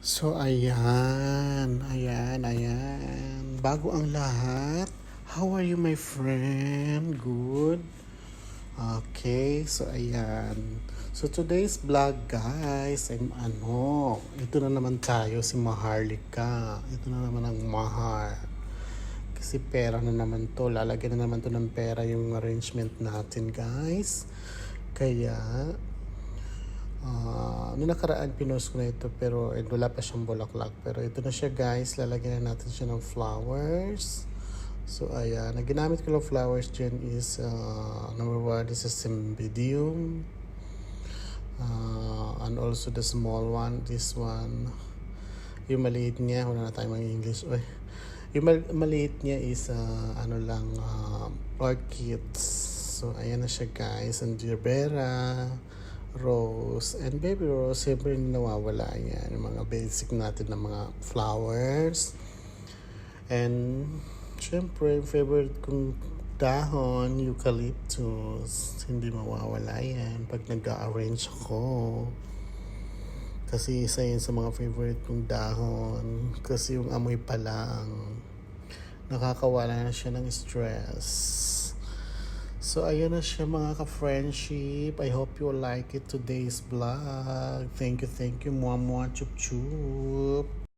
So, ayan. Bago ang lahat, how are you, my friend? Good? Okay, so ayan. So, today's vlog, guys, ito na naman tayo, si Maharlika. Ito na naman ang Mahar. Kasi pera na naman to, lalagyan na naman to ng pera yung arrangement natin, guys. Kaya, noong nakaraan pinost ko na ito pero wala pa siyang bulaklak, pero ito na siya, guys. Lalagyan na natin siya ng flowers. So ayan, ang ginamit ko ng flowers dyan is number 1 is a cymbidium, and also the small one, this one. Yung maliit niya, wala na tayong mga English. Yung maliit niya is orchids. So ayan na siya, guys. And gerbera, rose, and baby rose, siyempre hindi nawawala yan, yung mga basic natin na mga flowers. And siyempre favorite kong dahon, eucalyptus, hindi mawawala yan pag nag-arrange ako, kasi isa yun sa mga favorite kong dahon, kasi yung amoy pa lang nakakawala na siya ng stress. So, ayan na siya, mga ka-friendship. I hope you like it today's vlog. Thank you. Mwah, mwah, chup, chup.